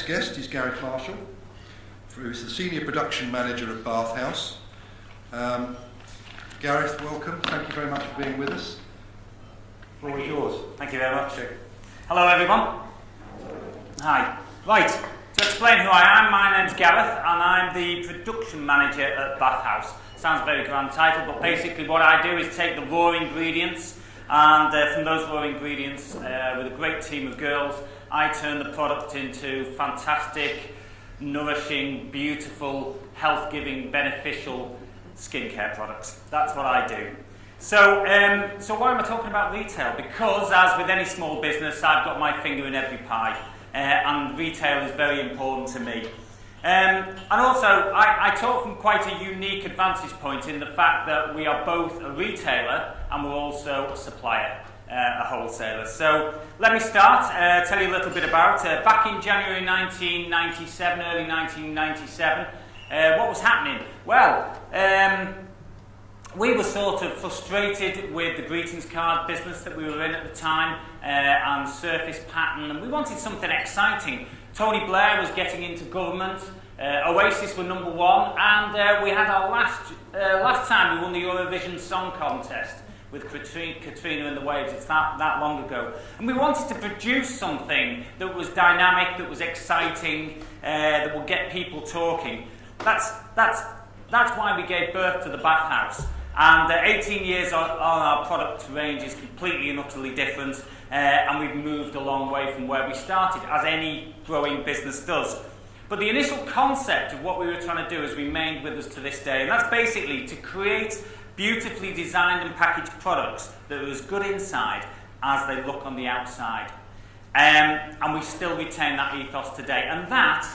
next guest is Gareth Marshall, who's the Senior Production Manager at Bath House. Gareth, welcome. Thank you very much for being with us. The floor is yours. Thank you very much. Hello everyone. Hi. Right, to explain who I am, my name's Gareth and I'm the Production Manager at Bath House. Sounds a very grand title, but basically what I do is take the raw ingredients and from those raw ingredients, with a great team of girls, I turn the product into fantastic, nourishing, beautiful, health-giving, beneficial skincare products. That's what I do. So why am I talking about retail? Because, as with any small business, I've got my finger in every pie, and retail is very important to me. And also, I talk from quite a unique advantage point in the fact that we are both a retailer and we're also a supplier, a wholesaler. So let me start, tell you a little bit about back in January 1997, early 1997, what was happening? Well, we were sort of frustrated with the greetings card business that we were in at the time and surface pattern, and we wanted something exciting. Tony Blair was getting into government, Oasis were number one, and we had our last time we won the Eurovision Song Contest with Katrina and the Waves. It's that long ago. And we wanted to produce something that was dynamic, that was exciting, that would get people talking. That's why we gave birth to the Bath House. And 18 years on, our product range is completely and utterly different, and we've moved a long way from where we started, as any growing business does. But the initial concept of what we were trying to do has remained with us to this day, and that's basically to create beautifully designed and packaged products that are as good inside as they look on the outside. And we still retain that ethos today. And that,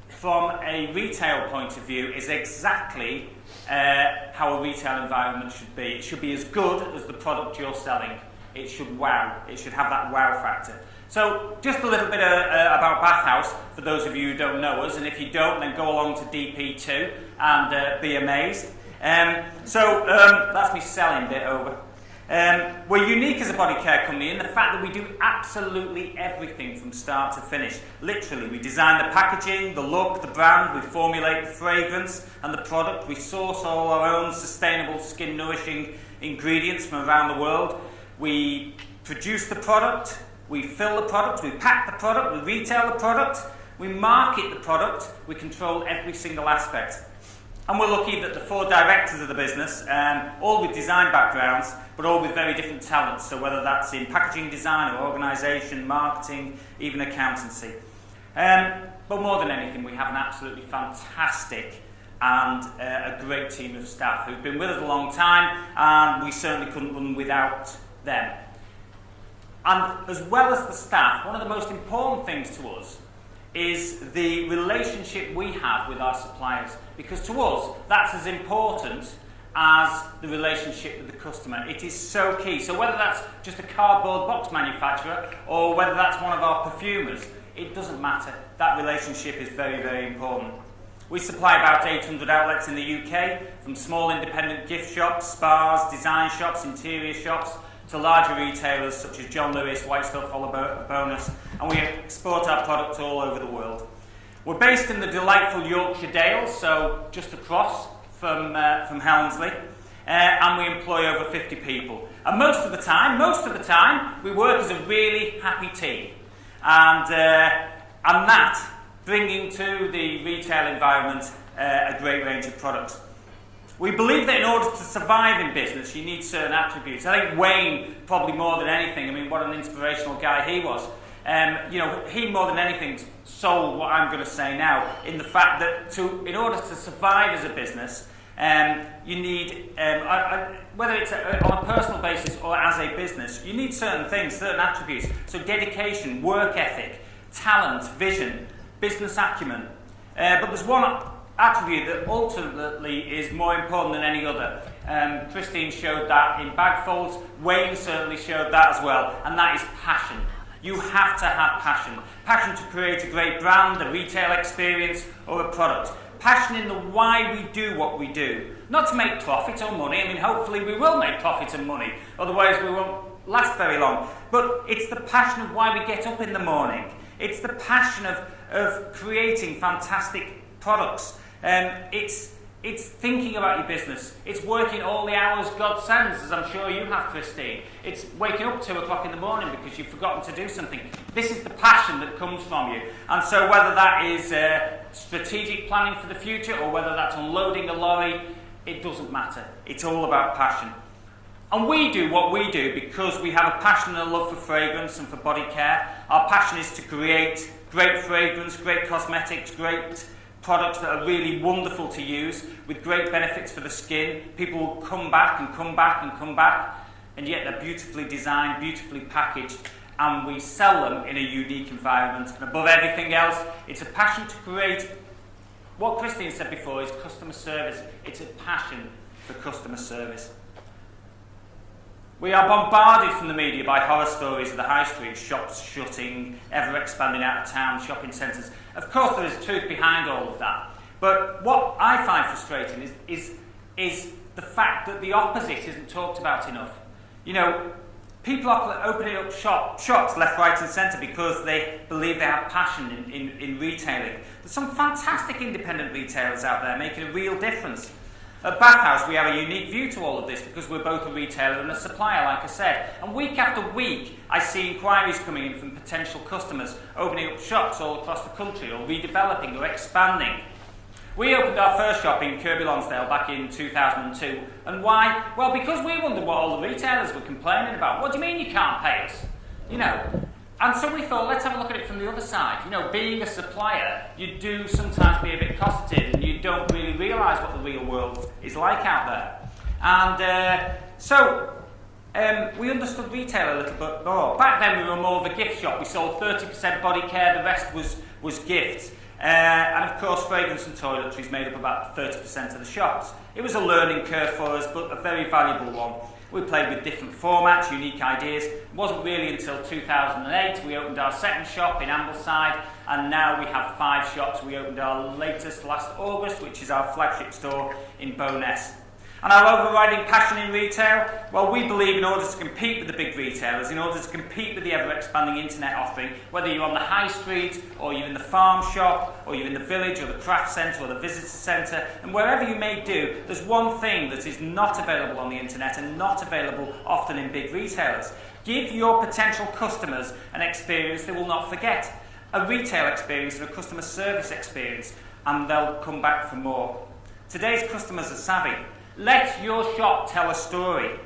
from a retail point of view, is exactly how a retail environment should be. It should be as good as the product you're selling. It should wow. It should have that wow factor. So, just a little bit about Bath House, for those of you who don't know us, and if you don't, then go along to DP2 and be amazed. That's me selling bit over. We're unique as a body care company in the fact that we do absolutely everything from start to finish. Literally, we design the packaging, the look, the brand, we formulate the fragrance and the product, we source all our own sustainable skin nourishing ingredients from around the world, we produce the product, we fill the product, we pack the product, we retail the product, we market the product, we control every single aspect. And we're lucky that the 4 directors of the business, all with design backgrounds, but all with very different talents, so whether that's in packaging design or organisation, marketing, even accountancy. But more than anything, we have an absolutely fantastic and a great team of staff who've been with us a long time, and we certainly couldn't run without them. And as well as the staff, one of the most important things to us is the relationship we have with our suppliers, because to us that's as important as the relationship with the customer. It is so key. So whether that's just a cardboard box manufacturer or whether that's one of our perfumers, it doesn't matter. That relationship is very, very important. We supply about 800 outlets in the UK, from small independent gift shops, spas, design shops, interior shops, to larger retailers such as John Lewis, White Stuff, Oliver Bonus, and we export our products all over the world. We're based in the delightful Yorkshire Dales, so just across from Helmsley, and we employ over 50 people. And most of the time, we work as a really happy team, and that bringing to the retail environment a great range of products. We believe that in order to survive in business, you need certain attributes. I think Wayne, probably more than anything, I mean, what an inspirational guy he was. He more than anything sold what I'm going to say now, in the fact that in order to survive as a business, you need, whether it's on a personal basis or as a business, you need certain things, certain attributes. So dedication, work ethic, talent, vision, business acumen. But there's one attribute that ultimately is more important than any other. Christine showed that in bag folds. Wayne certainly showed that as well, and that is passion. You have to have passion. Passion to create a great brand, a retail experience, or a product. Passion in the why we do what we do. Not to make profit or money. I mean, hopefully we will make profit and money, otherwise we won't last very long. But it's the passion of why we get up in the morning. It's the passion of of creating fantastic products. It's thinking about your business. It's working all the hours God sends, as I'm sure you have, Christine. It's waking up 2 o'clock in the morning because you've forgotten to do something. This is the passion that comes from you. And so whether that is strategic planning for the future or whether that's unloading a lorry, it doesn't matter. It's all about passion. And we do what we do because we have a passion and a love for fragrance and for body care. Our passion is to create great fragrance, great cosmetics, great products that are really wonderful to use with great benefits for the skin. People will come back and come back and come back, and yet they're beautifully designed, beautifully packaged, and we sell them in a unique environment. And above everything else, it's a passion to create what Christine said before is customer service. It's a passion for customer service. We are bombarded from the media by horror stories of the high street, shops shutting, ever expanding out of town, shopping centres. Of course, there is truth behind all of that. But what I find frustrating is the fact that the opposite isn't talked about enough. You know, people are opening up shops left, right and centre because they believe they have passion in retailing. There's some fantastic independent retailers out there making a real difference. At Bathhouse, we have a unique view to all of this because we're both a retailer and a supplier, like I said. And week after week, I see inquiries coming in from potential customers opening up shops all across the country or redeveloping or expanding. We opened our first shop in Kirkby Lonsdale back in 2002. And why? Well, because we wondered what all the retailers were complaining about. What do you mean you can't pay us? You know. And so we thought, let's have a look at it from the other side. You know, being a supplier, you do sometimes be a bit cosseted and you don't really realise what the real world is like out there. And so we understood retail a little bit more. Back then we were more of a gift shop. We sold 30% body care, the rest was gifts. And of course fragrance and toiletries made up about 30% of the shops. It was a learning curve for us, but a very valuable one. We played with different formats, unique ideas. It wasn't really until 2008 we opened our second shop in Ambleside, and now we have 5 shops. We opened our latest last August, which is our flagship store in Bowness. And our overriding passion in retail? Well, we believe in order to compete with the big retailers, in order to compete with the ever-expanding internet offering, whether you're on the high street, or you're in the farm shop, or you're in the village, or the craft centre, or the visitor centre, and wherever you may do, there's one thing that is not available on the internet and not available often in big retailers. Give your potential customers an experience they will not forget, a retail experience and a customer service experience, and they'll come back for more. Today's customers are savvy. Let your shop tell a story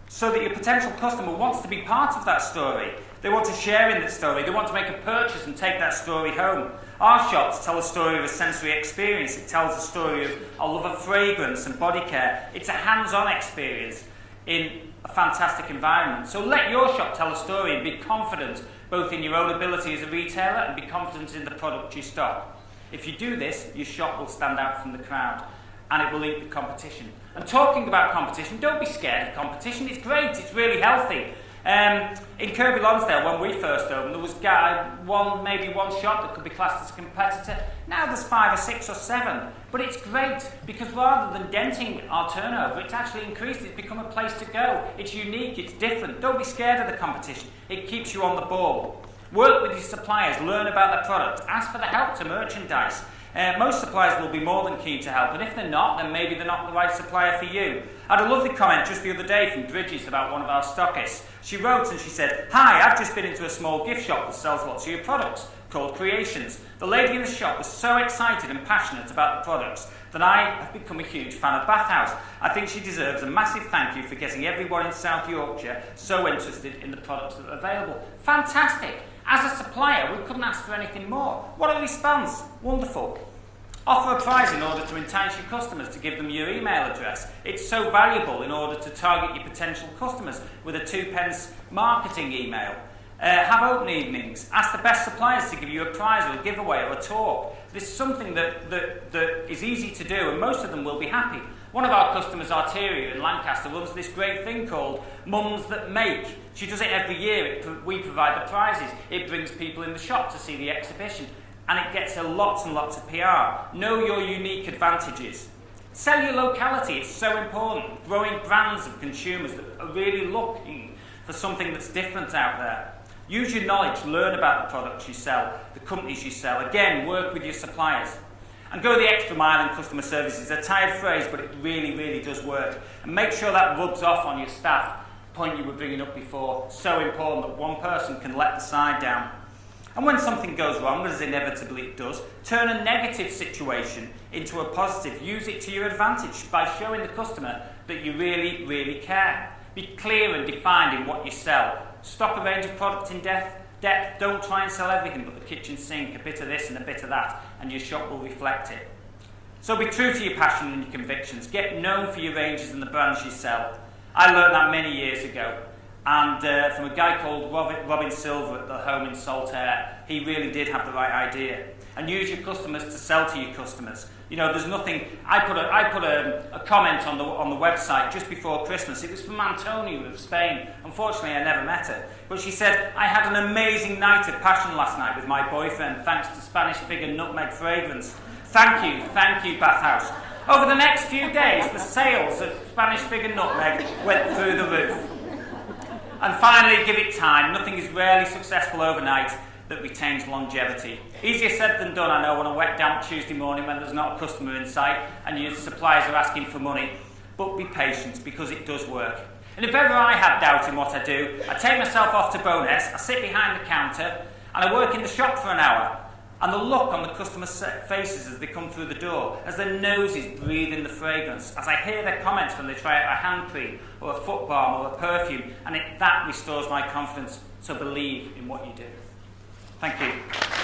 so that your potential customer wants to be part of that story. They want to share in that story. They want to make a purchase and take that story home. Our shops tell a story of a sensory experience. It tells a story of a love of fragrance and body care. It's a hands-on experience in a fantastic environment. So let your shop tell a story and be confident both in your own ability as a retailer and be confident in the product you stock. If you do this, your shop will stand out from the crowd, and it will eat the competition. And talking about competition, don't be scared of competition. It's great. It's really healthy. In Kirkby Lonsdale, when we first opened, there was maybe one shop that could be classed as a competitor. Now there's 5 or 6 or 7. But it's great because rather than denting our turnover, it's actually increased. It's become a place to go. It's unique. It's different. Don't be scared of the competition. It keeps you on the ball. Work with your suppliers. Learn about their product. Ask for the help to merchandise. Most suppliers will be more than keen to help, and if they're not, then maybe they're not the right supplier for you. I had a lovely comment just the other day from Bridges about one of our stockists. She wrote and she said, "Hi, I've just been into a small gift shop that sells lots of your products, called Creations. The lady in the shop was so excited and passionate about the products that I have become a huge fan of Bathhouse. I think she deserves a massive thank you for getting everyone in South Yorkshire so interested in the products that are available." Fantastic! As a supplier, we couldn't ask for anything more. What a response! Wonderful. Offer a prize in order to entice your customers to give them your email address. It's so valuable in order to target your potential customers with a 2p marketing email. Have open evenings. Ask the best suppliers to give you a prize or a giveaway or a talk. This is something that is easy to do, and most of them will be happy. One of our customers, Arteria in Lancaster, runs this great thing called Mums That Make. She does it every year. We provide the prizes. It brings people in the shop to see the exhibition, and it gets lots and lots of PR. Know your unique advantages. Sell your locality. It's so important. Growing brands of consumers that are really looking for something that's different out there. Use your knowledge, learn about the products you sell, the companies you sell. Again, work with your suppliers. And go the extra mile in customer service. It's a tired phrase, but it really, really does work. And make sure that rubs off on your staff. The point you were bringing up before, so important that one person can let the side down. And when something goes wrong, as inevitably it does, turn a negative situation into a positive. Use it to your advantage by showing the customer that you really, really care. Be clear and defined in what you sell. Stock a range of products in depth. Don't try and sell everything but the kitchen sink, a bit of this and a bit of that, and your shop will reflect it. So be true to your passion and your convictions. Get known for your ranges and the brands you sell. I learned that many years ago, and from a guy called Robin Silver at the home in Saltaire. He really did have the right idea. And use your customers to sell to your customers. You know, there's nothing. I put a comment on the website just before Christmas. It was from Antonia of Spain. Unfortunately, I never met her, but she said, "I had an amazing night of passion last night with my boyfriend, thanks to Spanish Fig and Nutmeg fragrance." Thank you, Bathhouse. Over the next few days, the sales of Spanish Fig and Nutmeg went through the roof. And finally, give it time. Nothing is rarely successful overnight that retains longevity. Easier said than done, I know, on a wet, damp Tuesday morning when there's not a customer in sight and your suppliers are asking for money. But be patient, because it does work. And if ever I have doubt in what I do, I take myself off to Bowness, I sit behind the counter, and I work in the shop for an hour. And the look on the customers' faces as they come through the door, as their noses breathe in the fragrance, as I hear their comments when they try out a hand cream or a foot balm or a perfume, and that restores my confidence. So believe in what you do. Thank you.